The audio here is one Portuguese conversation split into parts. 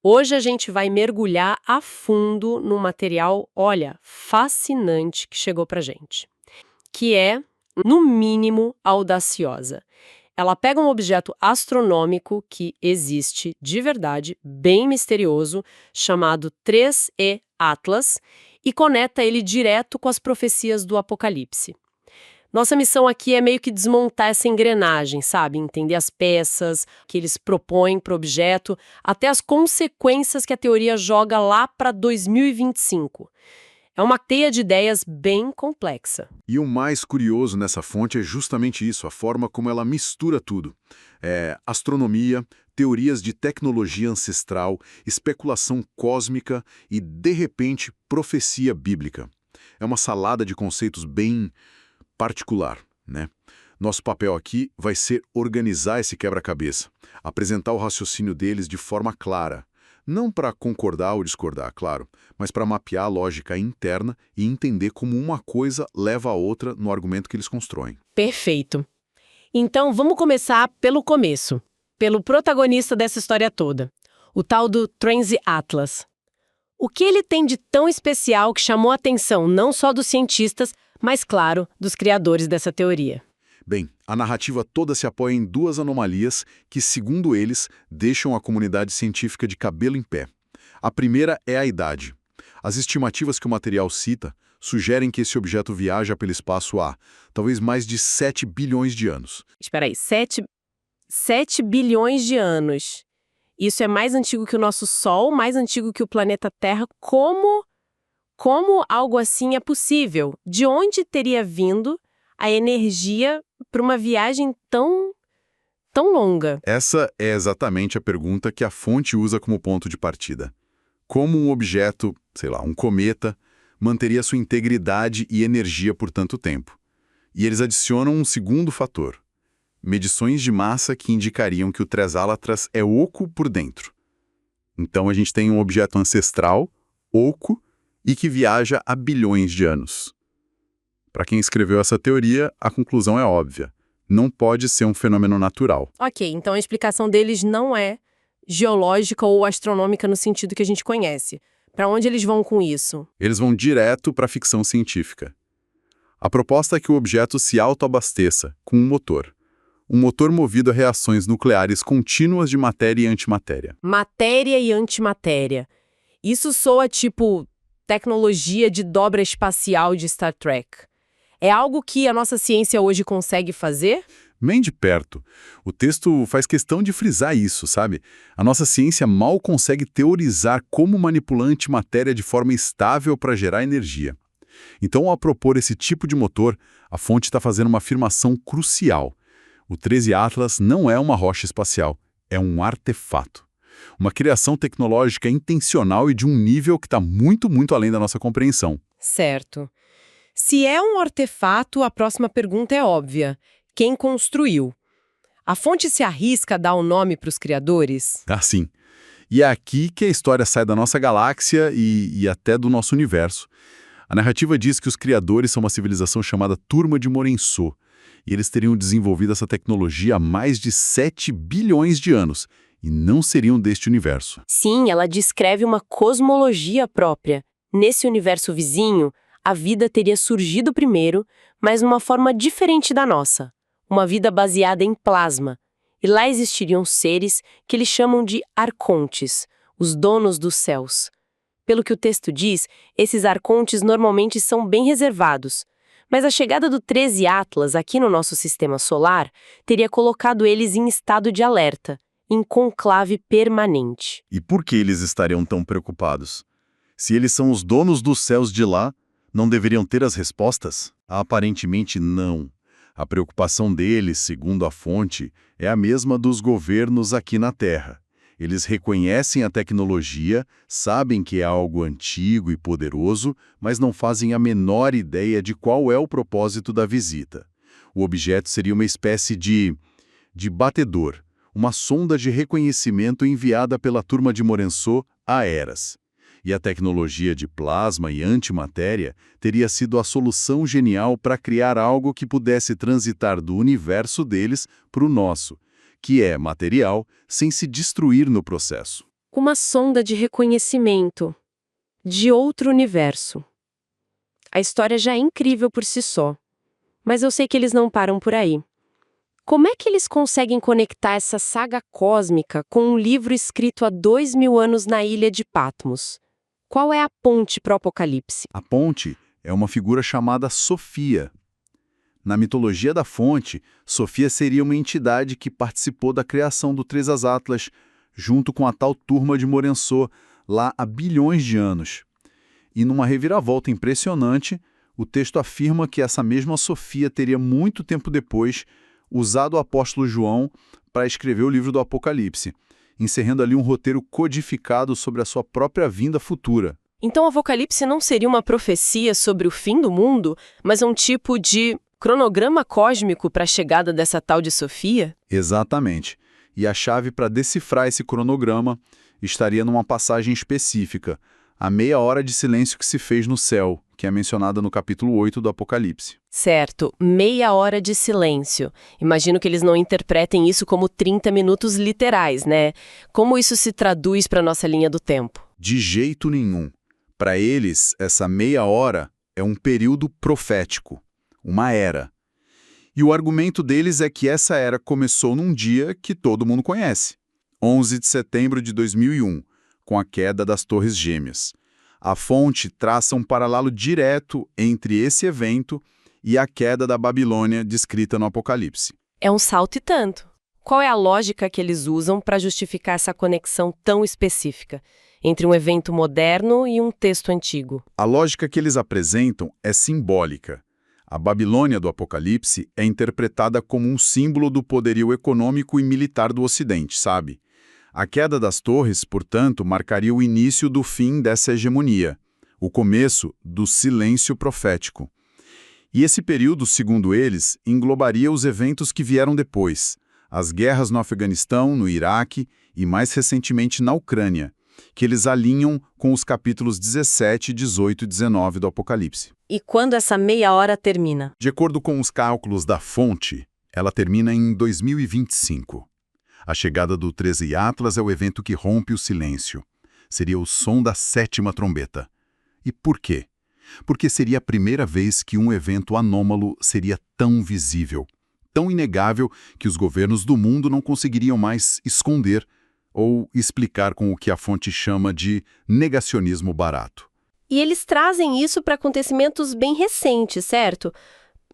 Hoje a gente vai mergulhar a fundo num material, olha, fascinante que chegou pra gente, que é, no mínimo, audaciosa. Ela pega um objeto astronômico que existe de verdade, bem misterioso, chamado 3E Atlas, e conecta ele direto com as profecias do Apocalipse. Nossa missão aqui é meio que desmontar essa engrenagem, sabe? Entender as peças que eles propõem para o objeto, até as consequências que a teoria joga lá para 2025. É uma teia de ideias bem complexa. E o mais curioso nessa fonte é justamente isso, a forma como ela mistura tudo. Astronomia, teorias de tecnologia ancestral, especulação cósmica e, de repente, profecia bíblica. É uma salada de conceitos bem particular, né? Nosso papel aqui vai ser organizar esse quebra-cabeça, apresentar o raciocínio deles de forma clara. Não para concordar ou discordar, claro, mas para mapear a lógica interna e entender como uma coisa leva a outra no argumento que eles constroem. Perfeito. Então vamos começar pelo começo, pelo protagonista dessa história toda, o tal do 3E Atlas. O que ele tem de tão especial que chamou a atenção não só dos cientistas, mas, claro, dos criadores dessa teoria? Bem, a narrativa toda se apoia em duas anomalias que, segundo eles, deixam a comunidade científica de cabelo em pé. A primeira é a idade. As estimativas que o material cita sugerem que esse objeto viaja pelo espaço há, talvez mais de 7 bilhões de anos. Espera aí, 7 bilhões de anos. Isso é mais antigo que o nosso Sol, mais antigo que o planeta Terra. Como algo assim é possível? De onde teria vindo a energia para uma viagem tão longa? Essa é exatamente a pergunta que a fonte usa como ponto de partida. Como um objeto, sei lá, um cometa, manteria sua integridade e energia por tanto tempo? E eles adicionam um segundo fator: medições de massa que indicariam que o 3Albatros é oco por dentro. Então a gente tem um objeto ancestral, oco, e que viaja há bilhões de anos. Para quem escreveu essa teoria, a conclusão é óbvia. Não pode ser um fenômeno natural. Ok, então a explicação deles não é geológica ou astronômica no sentido que a gente conhece. Para onde eles vão com isso? Eles vão direto para a ficção científica. A proposta é que o objeto se autoabasteça com um motor. Um motor movido a reações nucleares contínuas de matéria e antimatéria. Matéria e antimatéria. Isso soa tipo tecnologia de dobra espacial de Star Trek. É algo que a nossa ciência hoje consegue fazer? Nem de perto. O texto faz questão de frisar isso, sabe? A nossa ciência mal consegue teorizar como manipular antimatéria de forma estável para gerar energia. Então, ao propor esse tipo de motor, a fonte está fazendo uma afirmação crucial. O 3E Atlas não é uma rocha espacial, é um artefato. Uma criação tecnológica intencional e de um nível que está muito, muito além da nossa compreensão. Certo. Se é um artefato, a próxima pergunta é óbvia. Quem construiu? A fonte se arrisca a dar o nome para os criadores? Sim. E é aqui que a história sai da nossa galáxia e até do nosso universo. A narrativa diz que os criadores são uma civilização chamada Turma de Morensô, e eles teriam desenvolvido essa tecnologia há mais de 7 bilhões de anos, e não seriam deste universo. Sim, ela descreve uma cosmologia própria. Nesse universo vizinho, a vida teria surgido primeiro, mas numa forma diferente da nossa. Uma vida baseada em plasma. E lá existiriam seres que eles chamam de arcontes, os donos dos céus. Pelo que o texto diz, esses arcontes normalmente são bem reservados. Mas a chegada do 3E Atlas aqui no nosso sistema solar teria colocado eles em estado de alerta, em conclave permanente. E por que eles estariam tão preocupados? Se eles são os donos dos céus de lá, não deveriam ter as respostas? Aparentemente não. A preocupação deles, segundo a fonte, é a mesma dos governos aqui na Terra. Eles reconhecem a tecnologia, sabem que é algo antigo e poderoso, mas não fazem a menor ideia de qual é o propósito da visita. O objeto seria uma espécie de batedor, uma sonda de reconhecimento enviada pela Turma de Morensô a Eras. E a tecnologia de plasma e antimatéria teria sido a solução genial para criar algo que pudesse transitar do universo deles para o nosso, que é material sem se destruir no processo. com uma sonda de reconhecimento de outro universo. A história já é incrível por si só, mas eu sei que eles não param por aí. Como é que eles conseguem conectar essa saga cósmica com um livro escrito há 2000 anos na ilha de Patmos? Qual é a ponte para o Apocalipse? A ponte é uma figura chamada Sofia. Na mitologia da fonte, Sofia seria uma entidade que participou da criação do Tresas Atlas, junto com a tal turma de Morensô, lá há bilhões de anos. E numa reviravolta impressionante, o texto afirma que essa mesma Sofia teria muito tempo depois usado o apóstolo João para escrever o livro do Apocalipse, encerrando ali um roteiro codificado sobre a sua própria vinda futura. Então o Apocalipse não seria uma profecia sobre o fim do mundo, mas um tipo de cronograma cósmico para a chegada dessa tal de Sofia? Exatamente. E a chave para decifrar esse cronograma estaria numa passagem específica, a meia hora de silêncio que se fez no céu, que é mencionada no capítulo 8 do Apocalipse. Certo, meia hora de silêncio. Imagino que eles não interpretem isso como 30 minutos literais, né? Como isso se traduz para nossa linha do tempo? De jeito nenhum. Para eles, essa meia hora é um período profético, uma era. E o argumento deles é que essa era começou num dia que todo mundo conhece, 11 de setembro de 2001, com a queda das Torres Gêmeas. A fonte traça um paralelo direto entre esse evento e a queda da Babilônia descrita no Apocalipse. É um salto e tanto. Qual é a lógica que eles usam para justificar essa conexão tão específica entre um evento moderno e um texto antigo? A lógica que eles apresentam é simbólica. A Babilônia do Apocalipse é interpretada como um símbolo do poderio econômico e militar do Ocidente, sabe? A queda das torres, portanto, marcaria o início do fim dessa hegemonia, o começo do silêncio profético. E esse período, segundo eles, englobaria os eventos que vieram depois, as guerras no Afeganistão, no Iraque e, mais recentemente, na Ucrânia, que eles alinham com os capítulos 17, 18 e 19 do Apocalipse. E quando essa meia hora termina? De acordo com os cálculos da fonte, ela termina em 2025. A chegada do 13 Atlas é o evento que rompe o silêncio. Seria o som da 7ª trombeta. E por quê? Porque seria a primeira vez que um evento anômalo seria tão visível, tão inegável que os governos do mundo não conseguiriam mais esconder ou explicar com o que a fonte chama de negacionismo barato. E eles trazem isso para acontecimentos bem recentes, certo?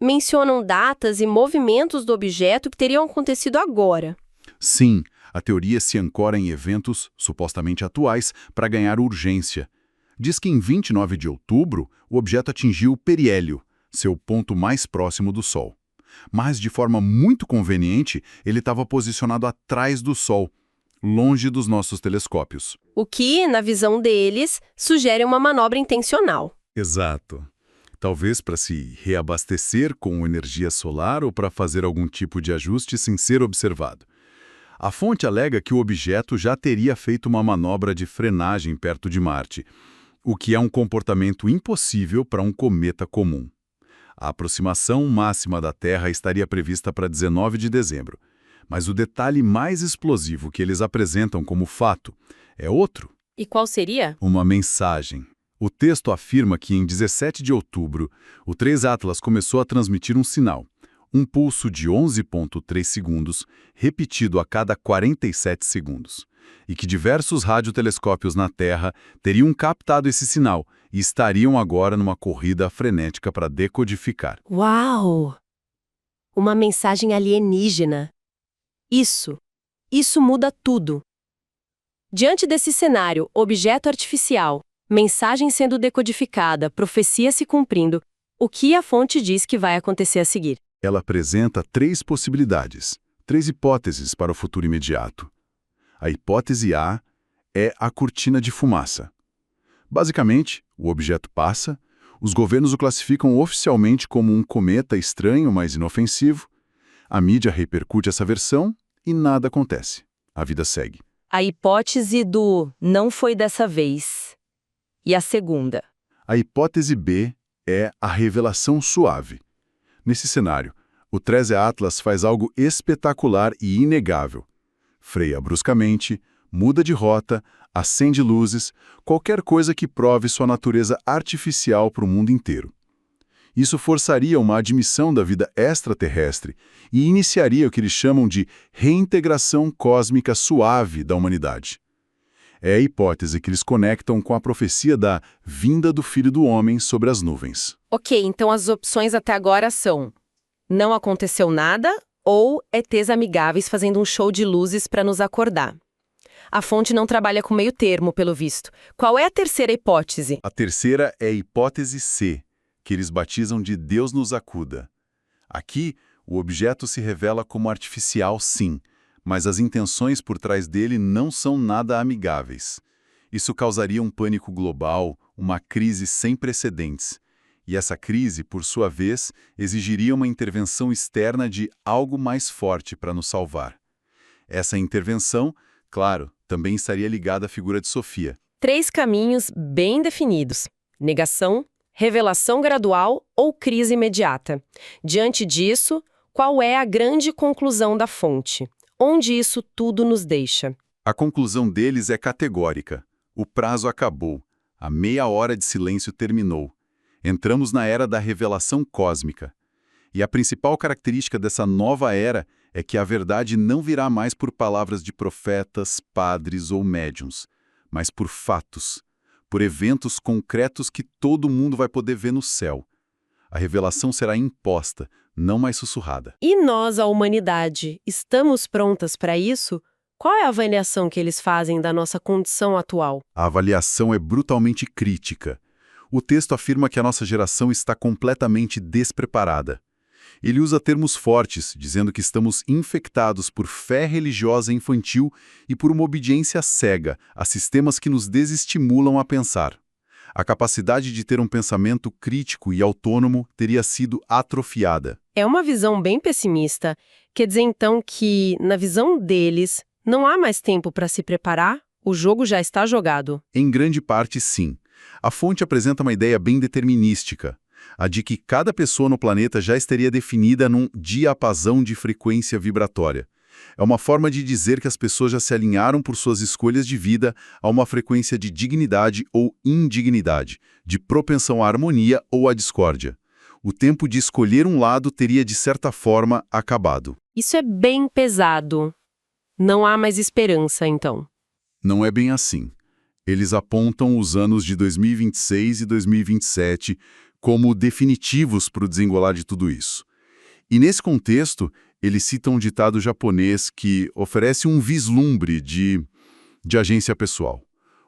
Mencionam datas e movimentos do objeto que teriam acontecido agora. Sim, a teoria se ancora em eventos supostamente atuais para ganhar urgência. Diz que em 29 de outubro, o objeto atingiu o periélio, seu ponto mais próximo do Sol. Mas, de forma muito conveniente, ele estava posicionado atrás do Sol, longe dos nossos telescópios. O que, na visão deles, sugere uma manobra intencional. Exato. Talvez para se reabastecer com energia solar ou para fazer algum tipo de ajuste sem ser observado. A fonte alega que o objeto já teria feito uma manobra de frenagem perto de Marte, o que é um comportamento impossível para um cometa comum. A aproximação máxima da Terra estaria prevista para 19 de dezembro, mas o detalhe mais explosivo que eles apresentam como fato é outro. E qual seria? Uma mensagem. O texto afirma que em 17 de outubro, o 3 Atlas começou a transmitir um sinal, um pulso de 11,3 segundos, repetido a cada 47 segundos, e que diversos radiotelescópios na Terra teriam captado esse sinal e estariam agora numa corrida frenética para decodificar. Uau! Uma mensagem alienígena. Isso muda tudo. Diante desse cenário, objeto artificial, mensagem sendo decodificada, profecia se cumprindo, o que a fonte diz que vai acontecer a seguir? Ela apresenta 3 possibilidades, 3 hipóteses para o futuro imediato. A hipótese A é a cortina de fumaça. Basicamente, o objeto passa, os governos o classificam oficialmente como um cometa estranho, mas inofensivo, a mídia repercute essa versão e nada acontece. A vida segue. A hipótese do não foi dessa vez. E a segunda? A hipótese B é a revelação suave. Nesse cenário, o 13 Atlas faz algo espetacular e inegável. Freia bruscamente, muda de rota, acende luzes, qualquer coisa que prove sua natureza artificial para o mundo inteiro. Isso forçaria uma admissão da vida extraterrestre e iniciaria o que eles chamam de reintegração cósmica suave da humanidade. É a hipótese que eles conectam com a profecia da vinda do Filho do Homem sobre as nuvens. Ok, então as opções até agora são: não aconteceu nada ou ETs amigáveis fazendo um show de luzes para nos acordar. A fonte não trabalha com meio termo, pelo visto. Qual é a terceira hipótese? A terceira é a hipótese C, que eles batizam de Deus nos acuda. Aqui, o objeto se revela como artificial, sim, mas as intenções por trás dele não são nada amigáveis. Isso causaria um pânico global, uma crise sem precedentes. E essa crise, por sua vez, exigiria uma intervenção externa de algo mais forte para nos salvar. Essa intervenção, claro, também estaria ligada à figura de Sofia. 3 caminhos bem definidos: negação, revelação gradual ou crise imediata. Diante disso, qual é a grande conclusão da fonte? Onde isso tudo nos deixa? A conclusão deles é categórica. O prazo acabou. A meia hora de silêncio terminou. Entramos na era da revelação cósmica. E a principal característica dessa nova era é que a verdade não virá mais por palavras de profetas, padres ou médiuns, mas por fatos, por eventos concretos que todo mundo vai poder ver no céu. A revelação será imposta, não mais sussurrada. E nós, a humanidade, estamos prontas para isso? Qual é a avaliação que eles fazem da nossa condição atual? A avaliação é brutalmente crítica. O texto afirma que a nossa geração está completamente despreparada. Ele usa termos fortes, dizendo que estamos infectados por fé religiosa infantil e por uma obediência cega a sistemas que nos desestimulam a pensar. A capacidade de ter um pensamento crítico e autônomo teria sido atrofiada. É uma visão bem pessimista. Quer dizer, então, que, na visão deles, não há mais tempo para se preparar? O jogo já está jogado? Em grande parte, sim. A fonte apresenta uma ideia bem determinística, a de que cada pessoa no planeta já estaria definida num diapasão de frequência vibratória. É uma forma de dizer que as pessoas já se alinharam por suas escolhas de vida a uma frequência de dignidade ou indignidade, de propensão à harmonia ou à discórdia. O tempo de escolher um lado teria, de certa forma, acabado. Isso é bem pesado. Não há mais esperança, então. Não é bem assim. Eles apontam os anos de 2026 e 2027 como definitivos para o desenrolar de tudo isso. E nesse contexto, eles citam um ditado japonês que oferece um vislumbre de agência pessoal.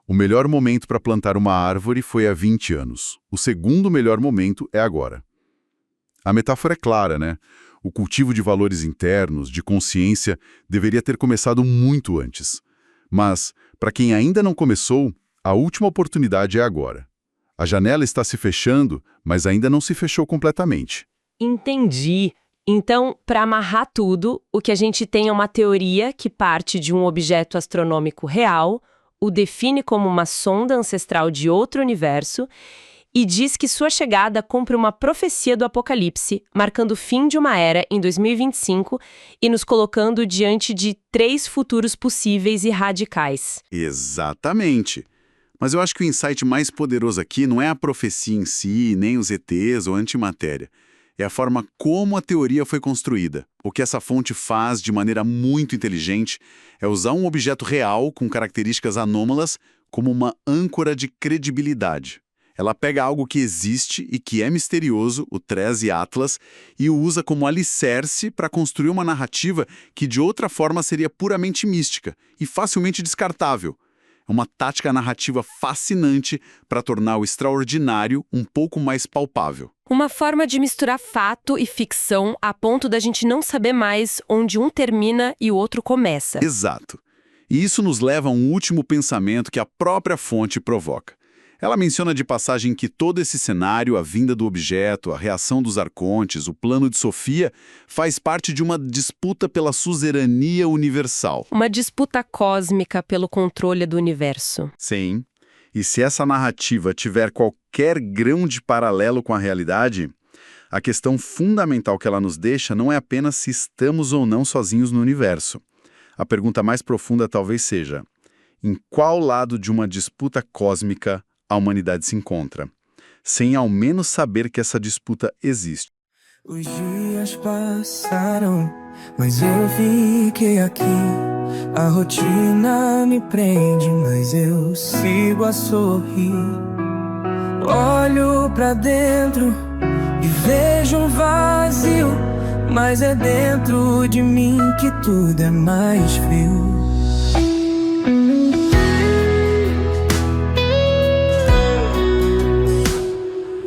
O melhor momento para plantar uma árvore foi há 20 anos. O segundo melhor momento é agora. A metáfora é clara, né? O cultivo de valores internos, de consciência, deveria ter começado muito antes. Mas, para quem ainda não começou, a última oportunidade é agora. A janela está se fechando, mas ainda não se fechou completamente. Entendi. Então, para amarrar tudo, o que a gente tem é uma teoria que parte de um objeto astronômico real, o define como uma sonda ancestral de outro universo e diz que sua chegada cumpre uma profecia do Apocalipse, marcando o fim de uma era em 2025 e nos colocando diante de 3 futuros possíveis e radicais. Exatamente. Mas eu acho que o insight mais poderoso aqui não é a profecia em si, nem os ETs ou antimatéria. É a forma como a teoria foi construída. O que essa fonte faz de maneira muito inteligente é usar um objeto real com características anômalas como uma âncora de credibilidade. Ela pega algo que existe e que é misterioso, o TRES e Atlas, e o usa como alicerce para construir uma narrativa que de outra forma seria puramente mística e facilmente descartável. É uma tática narrativa fascinante para tornar o extraordinário um pouco mais palpável. Uma forma de misturar fato e ficção a ponto da gente não saber mais onde um termina e o outro começa. Exato. E isso nos leva a um último pensamento que a própria fonte provoca. Ela menciona de passagem que todo esse cenário, a vinda do objeto, a reação dos arcontes, o plano de Sofia, faz parte de uma disputa pela suzerania universal. Uma disputa cósmica pelo controle do universo. Sim. E se essa narrativa tiver qualquer grão de paralelo com a realidade, a questão fundamental que ela nos deixa não é apenas se estamos ou não sozinhos no universo. A pergunta mais profunda talvez seja: em qual lado de uma disputa cósmica a humanidade se encontra, sem ao menos saber que essa disputa existe. Os dias passaram, mas eu fiquei aqui. A rotina me prende, mas eu sigo a sorrir. Olho pra dentro e vejo um vazio, mas é dentro de mim que tudo é mais frio.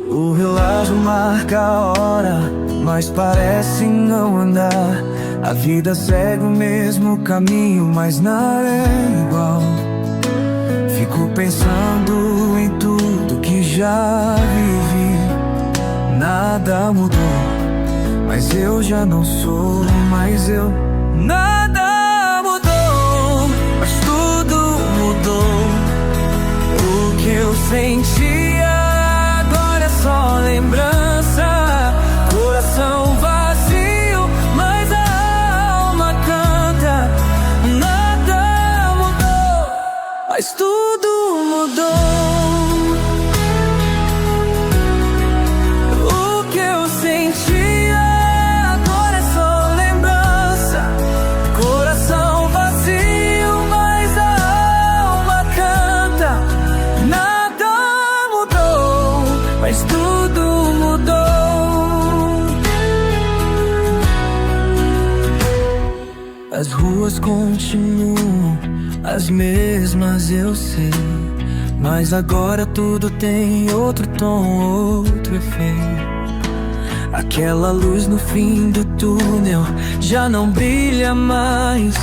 O relógio marca a hora, mas parece não andar. A vida segue o mesmo caminho, mas nada é igual. Fico pensando em tudo que já vivi. Nada mudou, mas eu já não sou mais eu. Nada mudou, mas tudo mudou. O que eu sentia agora é só lembrança. Coração vazio, mas a alma canta. Nada mudou, mas tudo mudou. O que eu sentia agora é só lembrança. Coração vazio, mas a alma canta. Nada mudou, mas tudo mudou. As ruas continuam as mesmas, eu sei, mas agora tudo tem outro tom, outro efeito. Aquela luz no fim do túnel já não brilha mais.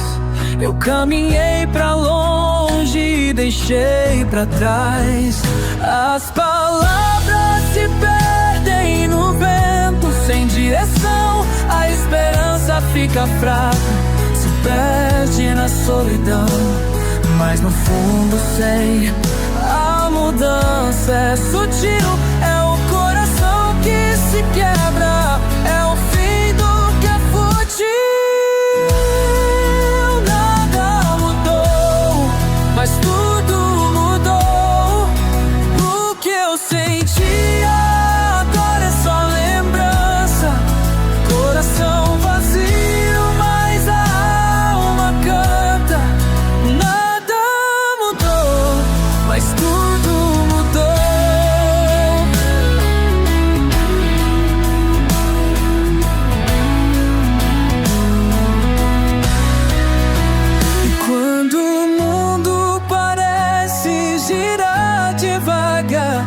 Eu caminhei pra longe e deixei pra trás. As palavras se perdem no vento sem direção. A esperança fica fraca, se perde na solidão. Mas no fundo sei, a mudança é sutil. É o coração que se quebra, é o fim do que é fútil. Nada mudou, mas tudo mudou. O que eu sentia agora é só lembrança. Coração vazio, mas a alma canta. Nada mudou, mas tudo mudou. E quando o mundo parece girar devagar,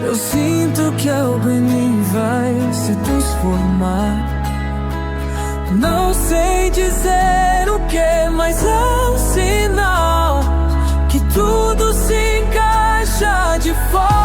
eu sinto que algo em mim vai se transformar. Não sei dizer o que, mas é um sinal que tudo se encaixa de forma